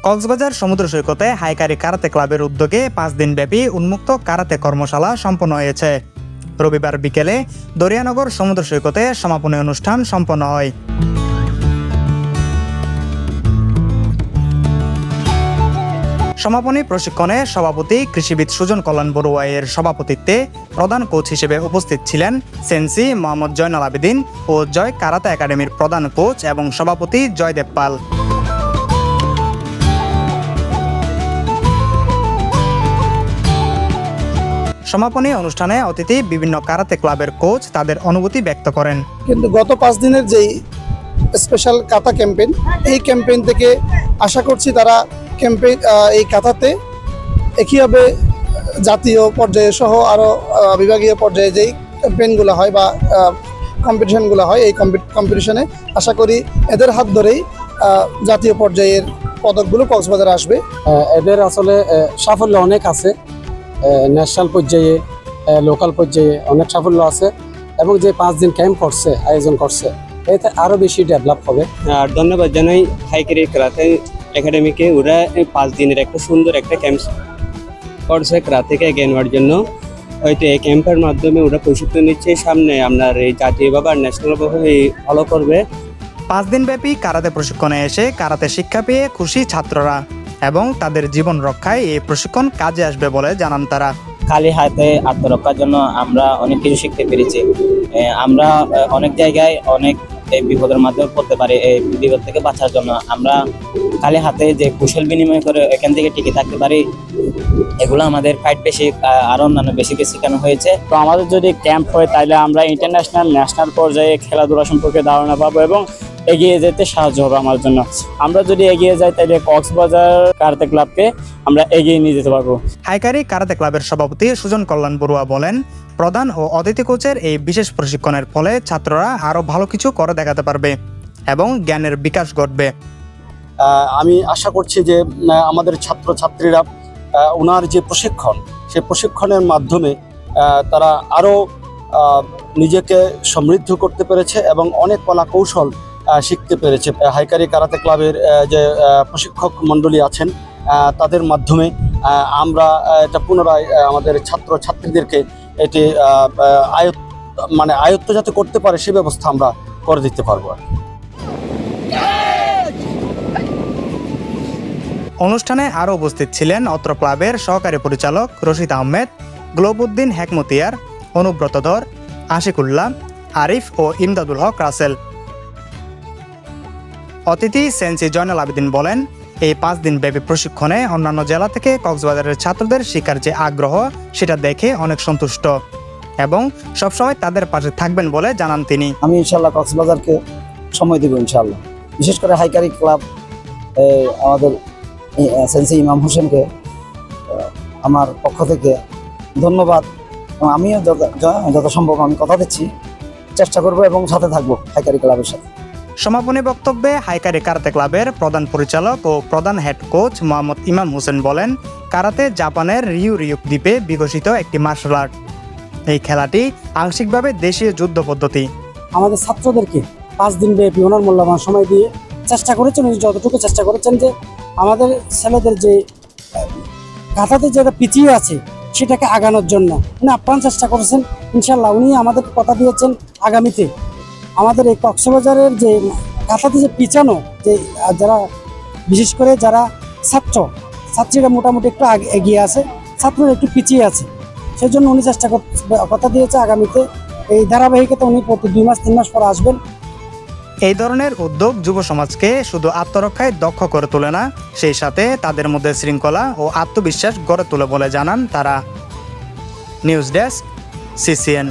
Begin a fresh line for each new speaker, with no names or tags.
কক্সবাজার সমুদ্র সৈকতে হাইকারি কারাতে ক্লাবের উদ্যোগে 5 দিনব্যাপী উন্মুক্ত কারাতে কর্মশালা সম্পন্ন হয়েছে। রবিবার বিকেলে দরিয়ানগর সমুদ্র সৈকতে সমাপনী অনুষ্ঠান সম্পন্ন হয়। সমাপনী প্রশিক্ষণে সভাপতি কৃষিবিদ সুজন কল্যাণ বড়ুয়া এর সভাপতিত্বে প্রধান কোচ হিসেবে উপস্থিত ছিলেন সেন্সি মোহাম্মদ জয়নাল আবেদিন ও জয় কারাতে একাডেমির প্রধান কোচ এবং সভাপতি জয়দেব পাল। সমাপনী অনুষ্ঠানে অতিথি বিভিন্ন কারাতে ক্লাবের কোচ তাদের অনুভূতি ব্যক্ত করেন।
কিন্তু গত 5 দিনের যেই স্পেশাল কাতা ক্যাম্পেইন, এই ক্যাম্পেইন থেকে আশা করছি তারা এই কাতাতে একইভাবে জাতীয় পর্যায়ে সহ আরও বিভাগীয় পর্যায়ে যেই ক্যাম্পেইনগুলো হয় বা কম্পিটিশনগুলো হয়, এই কম্পিটিশনে আশা করি এদের হাত ধরেই জাতীয় পর্যায়ের পদকগুলো কক্সবাজারে আসবে।
এদের আসলে সাফল্য অনেক আছে, ন্যাশনাল পর্যায়ে লোকাল পর্যায়ে অনেক সাফল্য আছে এবং যে 5 দিন ক্যাম্প করছে, আয়োজন করছে, এতে আরও বেশি ডেভেলপ হবে।
আর ধন্যবাদ জানাই হাইকারি কারাতে একাডেমিকে। ওরা 5 দিনের একটা সুন্দর একটা ক্যাম্প করছে কারাতেকে এগিয়ে নেওয়ার জন্য। হয়তো এই ক্যাম্পের মাধ্যমে ওরা প্রশিক্ষণ নিচ্ছে, সামনে আপনার এই জাতীয়ভাবে আর ন্যাশনালভাবে ফলো করবে।
5 দিনব্যাপী কারাতে প্রশিক্ষণে এসে কারাতে শিক্ষা পেয়ে খুশি ছাত্ররা এবং তাদের জীবন রক্ষায় এই প্রশিক্ষণ কাজে আসবে বলে জানান তারা।
খালি হাতে আত্মরক্ষার জন্য আমরা অনেক কিছু শিখতে পেরেছি। আমরা অনেক জায়গায় অনেক বিপদের মাধ্যমে পড়তে পারি। এই বিপদ থেকে বাঁচার জন্য আমরা খালি হাতে যে কুশল বিনিময় করে এখান থেকে টিকে থাকতে পারি, এগুলো আমাদের ফাইট বেশি আরও অন্যান্য বেশি শেখানো হয়েছে।
তো আমাদের যদি ক্যাম্প হয় তাহলে আমরা ইন্টারন্যাশনাল ন্যাশনাল পর্যায়ে খেলাধুলা সম্পর্কে ধারণা পাবো এবং এগিয়ে যেতে সাহায্য হবে আমার জন্য। আমরা যদি এগিয়ে যাই তাহলে কক্সবাজার কারাতে ক্লাবকে আমরা এগিয়ে নিয়ে যেতে পারবো।
হাইকারি কারাতে ক্লাবের সভাপতি সুজন কল্যাণ বড়ুয়া বলেন, প্রধান ও অতিথি কোচের এই বিশেষ প্রশিক্ষণের ফলে ছাত্ররা আরও ভালো কিছু করে দেখাতে পারবে এবং জ্ঞানের বিকাশ ঘটবে।
আমি আশা করছি যে আমাদের ছাত্রছাত্রীরা ওনার যে প্রশিক্ষণ, সেই প্রশিক্ষণের মাধ্যমে তারা আরও নিজেকে সমৃদ্ধ করতে পেরেছে এবং অনেক কলা কৌশল শিখতে পেরেছে। হাইকারি কারাতে ক্লাবের যে প্রশিক্ষক মণ্ডলী আছেন, তাদের মাধ্যমে আমরা এটা পুনরায় আমাদের ছাত্রছাত্রীদেরকে এটি আয়ত্ত যাতে করতে পারে সে ব্যবস্থা আমরা করে দিতে পারবো।
অনুষ্ঠানে আরও উপস্থিত ছিলেন অত্র ক্লাবের সহকারী পরিচালক রশিদ আহমেদ, গ্লোবউদ্দিন হেকমতিয়ার, অনুব্রত ধর, আশিকুল্লাহ, আরিফ ও ইমদাদুল হক রাসেল। অতিথি সেন্সি জয়নাল আবেদিন বলেন, এই 5 দিন ব্যাপী প্রশিক্ষণে অন্যান্য জেলা থেকে কক্সবাজারের ছাত্রদের শিক্ষার যে আগ্রহ সেটা দেখে অনেক সন্তুষ্ট এবং সবসময় তাদের পাশে থাকবেন বলে জানান তিনি।
আমি ইনশাল্লাহ কক্সবাজারকে সময় দেব ইনশাল্লাহ। বিশেষ করে হাইকারি ক্লাব আমাদের সেন্সি ইমাম হোসেনকে আমার পক্ষ থেকে ধন্যবাদ এবং আমিও যত সম্ভব আমি কথা দিচ্ছি, চেষ্টা করব এবং সাথে থাকবো হাইকারি ক্লাবের সাথে।
সমাপনী বক্তব্যে হাইকারি কারাতে ক্লাবের প্রধান পরিচালক ও প্রধান হেড কোচ মোহাম্মদ ইমাম হোসেন বলেন, কারাতে জাপানের রিউরিউক দ্বীপে বিকশিত একটি মার্শাল আর্ট। এই খেলাটি আংশিকভাবে দেশীয় যুদ্ধ পদ্ধতি।
আমাদের ছাত্রদেরকে 5 দিন ব্যাপী ওনার মূল্যবান সময় দিয়ে চেষ্টা করেছেন, যতটুকু চেষ্টা করেছেন যে আমাদের ছেলেদের যে কাতাতে যেটা পিছিয়ে আছে সেটাকে আগানোর জন্য উনি আপ্রাণ চেষ্টা করেছেন। ইনশাল্লাহ উনি আমাদেরকে কথা দিয়েছেন আগামীতে আমাদের এই কক্সবাজারের যে কাতাতে যে পিছানো যে যারা বিশেষ করে যারা ছাত্রীরা মোটামুটি একটু এগিয়ে আছে, ছাত্ররা একটু পিছিয়ে আছে, সেজন্য উনি কথা দিয়েছে আগামীতে এই ধারাবাহিকতা উনি প্রতি 2 মাস 3 মাস পর আসবেন।
এই ধরনের উদ্যোগ যুব সমাজকে শুধু আত্মরক্ষায় দক্ষ করে তোলে না, সেই সাথে তাদের মধ্যে শৃঙ্খলা ও আত্মবিশ্বাস গড়ে তোলে বলে জানান তারা। News desk, CCN।